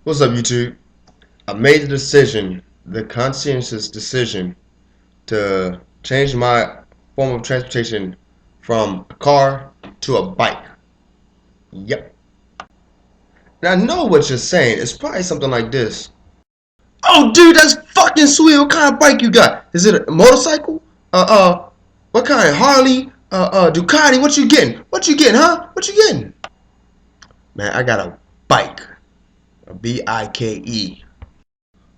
What's up, YouTube? I made the conscientious decision, to change my form of transportation from a car to a bike. Yep. And I know what you're saying. It's probably something like this. Oh, dude, that's fucking sweet. What kind of bike you got? Is it a motorcycle? What kind? Harley? Ducati? What you getting? What you getting, huh? What you getting? Man, I got a bike. A BIKE.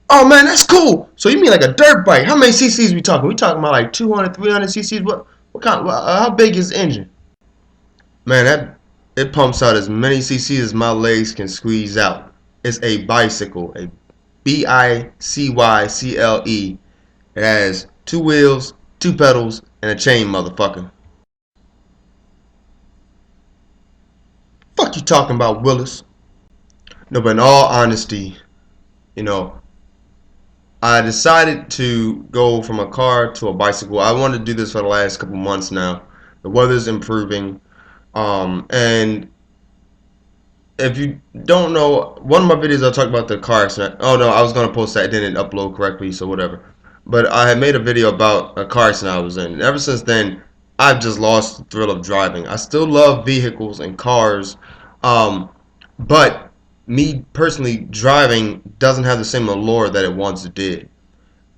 Oh man, that's cool. So you mean like a dirt bike? How many CCs we talking? We talking about like 200, 300 CCs? What kind? How big is the engine? Man, that it pumps out as many CCs as my legs can squeeze out. It's a bicycle, a BICYCLE. It has two wheels, two pedals, and a chain, motherfucker. Fuck you talking about, Willis? No, but in all honesty, you know, I decided to go from a car to a bicycle. I wanted to do this for the last couple months now. The weather's improving. And if you don't know, one of my videos I talked about the car accident. Oh no, I was gonna post that. It didn't upload correctly, so whatever. But I had made a video about a car accident I was in. And ever since then, I've just lost the thrill of driving. I still love vehicles and cars, um, but me personally driving doesn't have the same allure that it once did.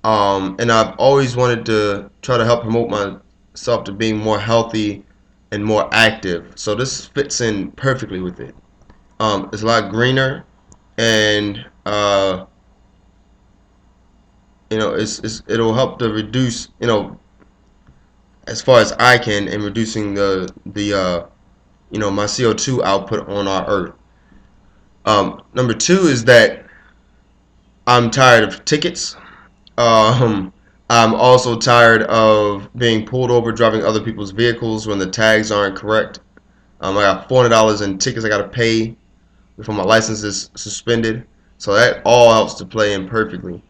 And I've always wanted to try to help promote myself to being more healthy and more active. So this fits in perfectly with it. It's a lot greener, and it'll help to reduce, as far as I can, in reducing the my CO2 output on our Earth. Number two is that I'm tired of tickets. Um, I'm also tired of being pulled over driving other people's vehicles when the tags aren't correct. I got $400 in tickets I gotta pay before my license is suspended. So that all helps to play in perfectly.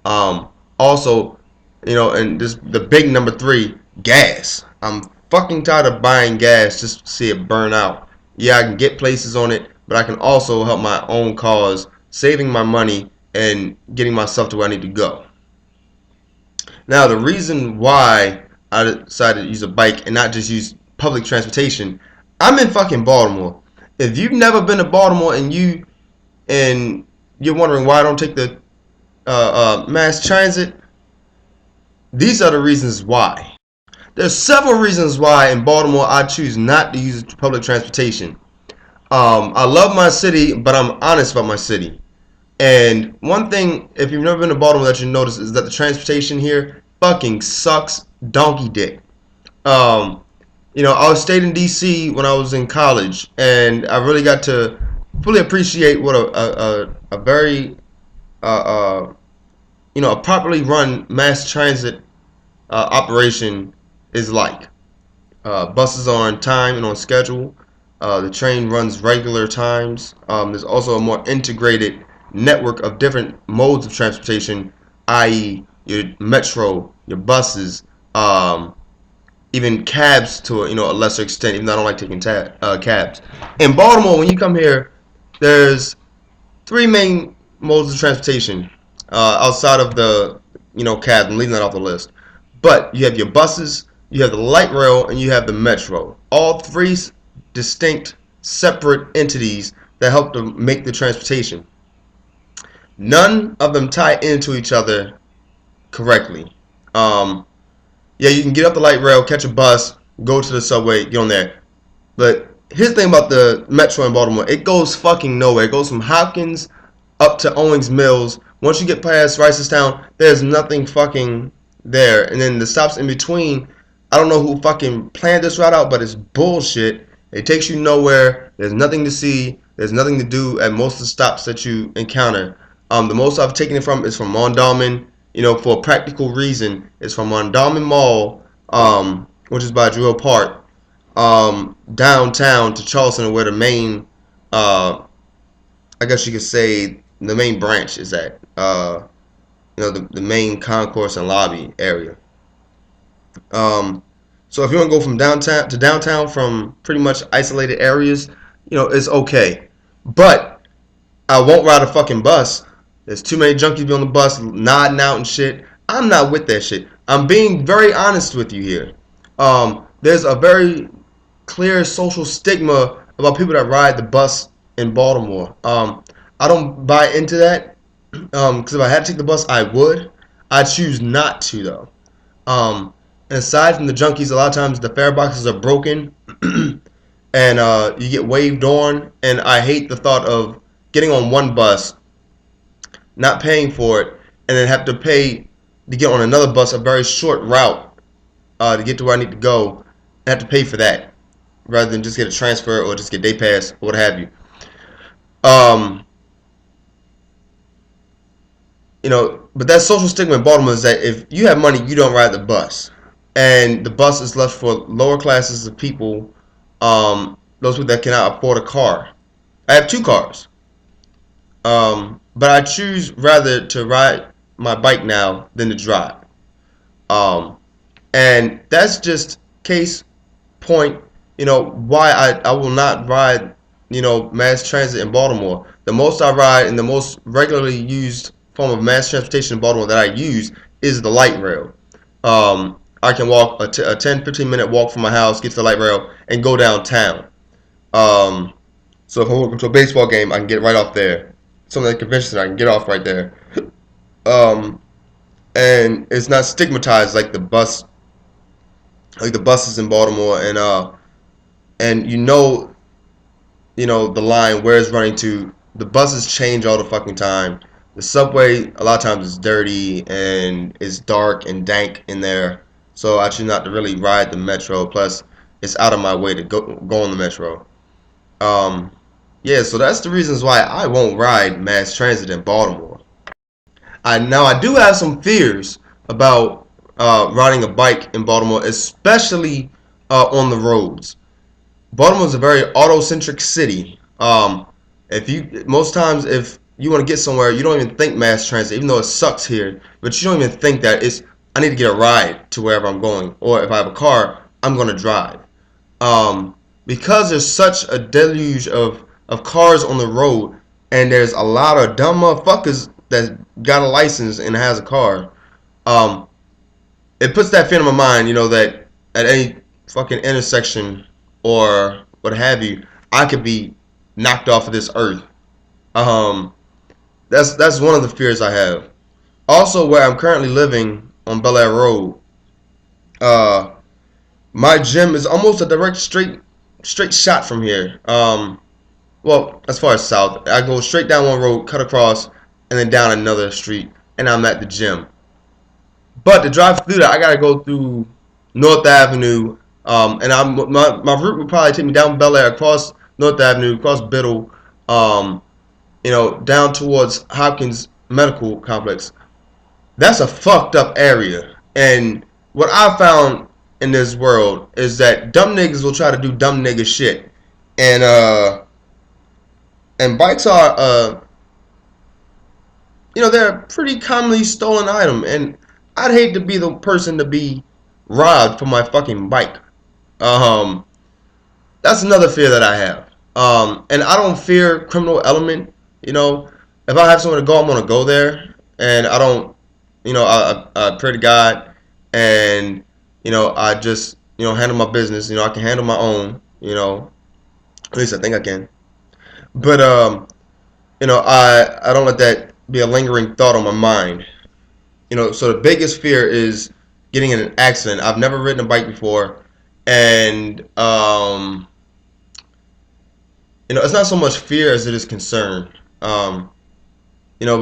Also, and this the big number three, gas. I'm fucking tired of buying gas just to see it burn out. Yeah, I can get places on it, but I can also help my own cause, saving my money and getting myself to where I need to go. Now, the reason why I decided to use a bike and not just use public transportation, I'm in fucking Baltimore. If you've never been to Baltimore and you're wondering why I don't take the mass transit, these are the reasons why. There's several reasons why in Baltimore I choose not to use public transportation. I love my city, but I'm honest about my city. And one thing, if you've never been to Baltimore, that you notice is that the transportation here fucking sucks donkey dick. Um, I was stayed in D.C. when I was in college, and I really got to fully appreciate what a very a properly run mass transit operation is like. Buses are on time and on schedule. The train runs regular times. There's also a more integrated network of different modes of transportation, i.e., your metro, your buses, even cabs to a lesser extent. Even though I don't like taking cabs. In Baltimore, when you come here, there's three main modes of transportation outside of the cabs. I'm leaving that off the list. But you have your buses, you have the light rail, and you have the metro. All three distinct, separate entities that help to make the transportation. None of them tie into each other correctly. Um, yeah, you can get up the light rail, catch a bus, go to the subway, get on there. But here's the thing about the metro in Baltimore: it goes fucking nowhere. It goes from Hopkins up to Owings Mills. Once you get past Ricestown, there's nothing fucking there. And then the stops in between, I don't know who fucking planned this route out, but it's bullshit. It takes you nowhere. There's nothing to see. There's nothing to do at most of the stops that you encounter. The most I've taken it from is from Mondawmin. For a practical reason, it's from Mondawmin Mall, which is by Drew Hill Park, downtown to Charleston, where the main, I guess you could say, the main branch is at. The main concourse and lobby area. Um, so if you want to go from downtown from pretty much isolated areas, it's okay. But I won't ride a fucking bus. There's too many junkies be on the bus nodding out and shit. I'm not with that shit. I'm being very honest with you here. There's a very clear social stigma about people that ride the bus in Baltimore. I don't buy into that. Because if I had to take the bus, I would. I choose not to though. Um, and aside from the junkies, a lot of times the fare boxes are broken, and you get waved on. And I hate the thought of getting on one bus, not paying for it, and then have to pay to get on another bus a very short route to get to where I need to go, and have to pay for that rather than just get a transfer or just get day pass or what have you. Um, but that social stigma in Baltimore is that if you have money, you don't ride the bus, and the bus is left for lower classes of people, those people that cannot afford a car. I have two cars, but I choose rather to ride my bike now than to drive. Um, and that's just case point, why I will not ride, mass transit in Baltimore. The most I ride and the most regularly used form of mass transportation in Baltimore that I use is the light rail. I can walk a 10, 15-minute walk from my house, get to the light rail, and go downtown. Um, so if I'm walking to a baseball game, I can get right off there. Something like a convention center, I can get off right there. Um, and it's not stigmatized like the buses in Baltimore, and the line where it's running to. The buses change all the fucking time. The subway a lot of times is dirty and it's dark and dank in there. So I choose not to really ride the metro. Plus, it's out of my way to go on the metro. Um, yeah, so that's the reasons why I won't ride mass transit in Baltimore. I do have some fears about riding a bike in Baltimore, especially on the roads. Baltimore is a very auto-centric city. If you most times if you want to get somewhere, you don't even think mass transit, even though it sucks here. But you don't even think that it's I need to get a ride to wherever I'm going, or if I have a car, I'm going to drive. Um, because there's such a deluge of cars on the road, and there's a lot of dumb motherfuckers that got a license and has a car. Um, it puts that fear in my mind, that at any fucking intersection or what have you, I could be knocked off of this earth. Um, that's one of the fears I have. Also, where I'm currently living on Bel Air Road, uh, my gym is almost a direct straight shot from here. Well, as far as south, I go straight down one road, cut across, and then down another street, and I'm at the gym. But to drive through that, I gotta go through North Avenue, and my route would probably take me down Bel Air, across North Avenue, across Biddle, um, down towards Hopkins Medical Complex. That's a fucked up area, and what I found in this world is that dumb niggas will try to do dumb nigga shit, and bikes are they're a pretty commonly stolen item, and I'd hate to be the person to be robbed for my fucking bike. Um, that's another fear that I have. And I don't fear criminal element. If I have somewhere to go, I'm gonna go there, and I don't. I pray to God, and I just handle my business. I can handle my own. At least I think I can. But I don't let that be a lingering thought on my mind. So the biggest fear is getting in an accident. I've never ridden a bike before, and it's not so much fear as it is concern. But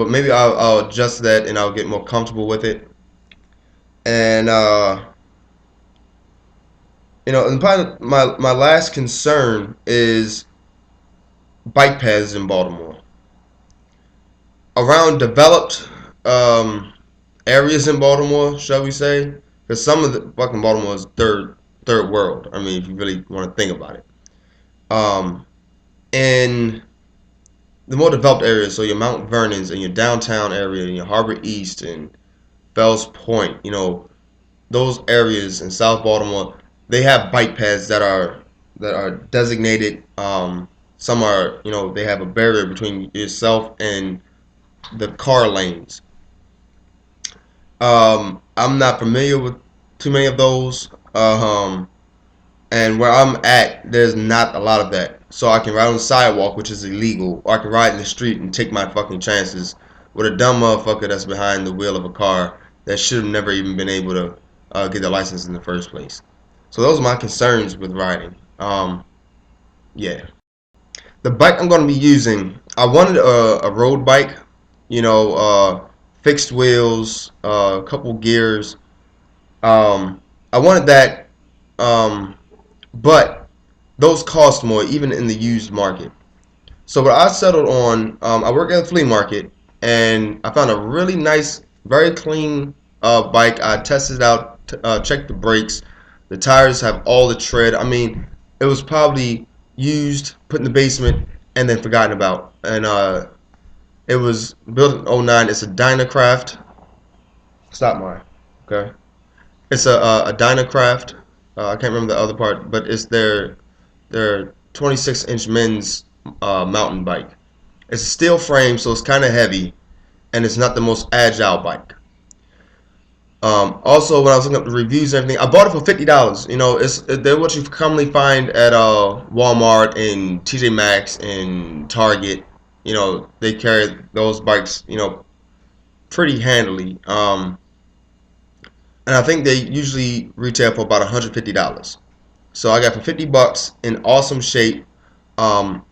maybe I'll adjust that and I'll get more comfortable with it. And and probably my last concern is bike paths in Baltimore. Around developed areas in Baltimore, shall we say? Because some of the fucking Baltimore is third world. I mean, if you really want to think about it. In the more developed areas, so your Mount Vernons and your downtown area and your Harbor East and Fells Point, those areas in South Baltimore, they have bike paths that are designated Some are, they have a barrier between yourself and the car lanes. I'm not familiar with too many of those. And where I'm at, there's not a lot of that. So I can ride on the sidewalk, which is illegal, or I can ride in the street and take my fucking chances with a dumb motherfucker that's behind the wheel of a car that should have never even been able to get their license in the first place. So those are my concerns with riding. Yeah. The bike I'm going to be using, I wanted a road bike, fixed wheels, a couple gears. I wanted that, um, but those cost more, even in the used market. So what I settled on, I work at a flea market, and I found a really nice, very clean bike. I tested it out, checked the brakes. The tires have all the tread. I mean, it was probably used, put in the basement, and then forgotten about. And it was built in '09. It's a Dynacraft. Stop mine. Okay. It's a Dynacraft. I can't remember the other part, but it's their 26-inch men's mountain bike. It's a steel frame, so it's kind of heavy, and it's not the most agile bike. Also, when I was looking up the reviews and everything, I bought it for $50. They're what you commonly find at Walmart and TJ Maxx and Target. They carry those bikes, pretty handily. And I think they usually retail for about $150. So I got for $50 in awesome shape. I'm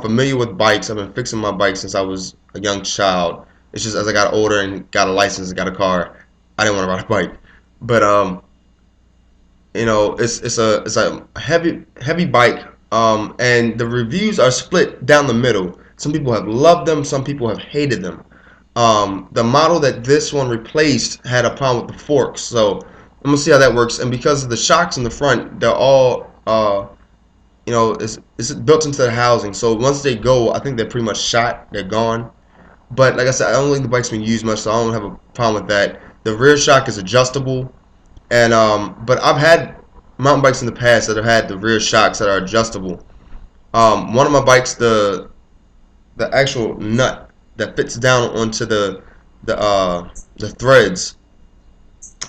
familiar with bikes. I've been fixing my bike since I was a young child. It's just as I got older and got a license and got a car, I didn't want to ride a bike. But it's a heavy bike. And the reviews are split down the middle. Some people have loved them. Some people have hated them. The model that this one replaced had a problem with the forks, so I'm gonna see how that works. And because of the shocks in the front, they're all it's built into the housing. So once they go, I think they're pretty much shot. They're gone. But like I said, I don't think the bike's been used much, so I don't have a problem with that. The rear shock is adjustable, and but I've had mountain bikes in the past that have had the rear shocks that are adjustable. One of my bikes, the actual nut that fits down onto the threads,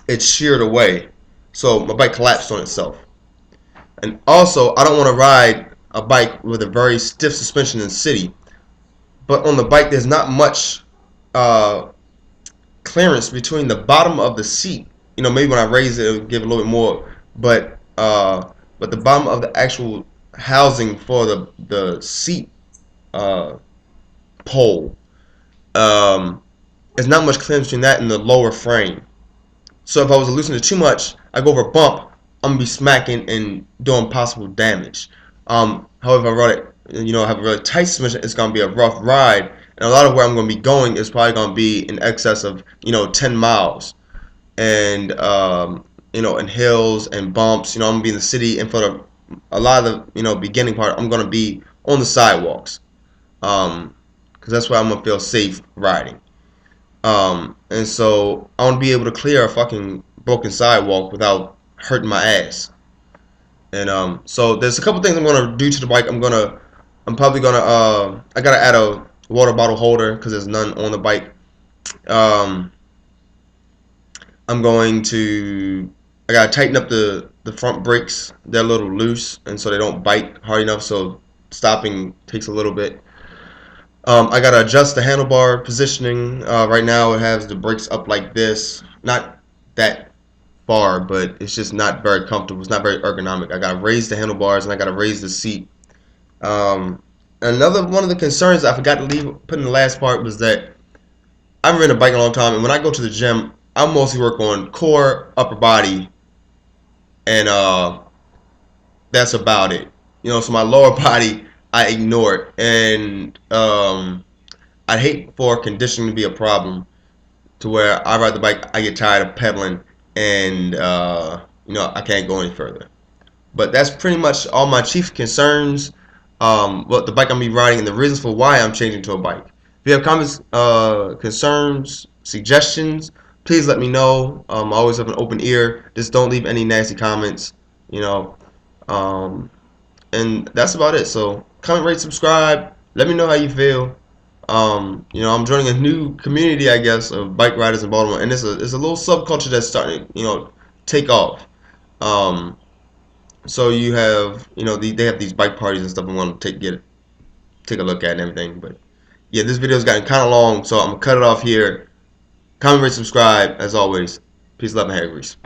it's sheared away, so my bike collapsed on itself. And also, I don't want to ride a bike with a very stiff suspension in the city. But on the bike, there's not much uh, clearance between the bottom of the seat. Maybe when I raise it, it'll give a little bit more. But the bottom of the actual housing for the seat uh, pole, um, there's not much clearance between that and the lower frame. So if I was to loosen it too much, I go over a bump, I'm gonna be smacking and doing possible damage. However, if I ride it, have a really tight suspension, it's gonna be a rough ride, and a lot of where I'm gonna be going is probably gonna be in excess of 10 miles, and in hills and bumps. I'm gonna be in the city, and for a lot of the beginning part, I'm gonna be on the sidewalks, because that's where I'm gonna feel safe riding. And so I want to be able to clear a fucking broken sidewalk without hurting my ass. And so there's a couple things I'm gonna do to the bike. I'm probably gonna, I gotta add a water bottle holder because there's none on the bike. Um, I'm going to, I gotta tighten up the front brakes. They're a little loose, and so they don't bite hard enough. So stopping takes a little bit. I gotta adjust the handlebar positioning. Right now it has the brakes up like this, not that far, but it's just not very comfortable. It's not very ergonomic. I gotta raise the handlebars and I gotta raise the seat. Um, Another one of the concerns I forgot to put in the last part was that I've ridden a bike a long time, and when I go to the gym, I mostly work on core, upper body, and that's about it. So my lower body I ignore it, and I hate for conditioning to be a problem to where I ride the bike, I get tired of pedaling, and I can't go any further. But that's pretty much all my chief concerns. What the bike I'm gonna be riding and the reasons for why I'm changing to a bike. If you have comments, concerns, suggestions, please let me know. I always have an open ear. Just don't leave any nasty comments. You know, um, and that's about it. So comment, rate, subscribe. Let me know how you feel. I'm joining a new community, I guess, of bike riders in Baltimore, and it's a little subculture that's starting, take off. Um, so you have, they have these bike parties and stuff. I'm gonna take a look at and everything. But yeah, this video's gotten kind of long, so I'm gonna cut it off here. Comment, rate, subscribe. As always, peace, love, and hair grease.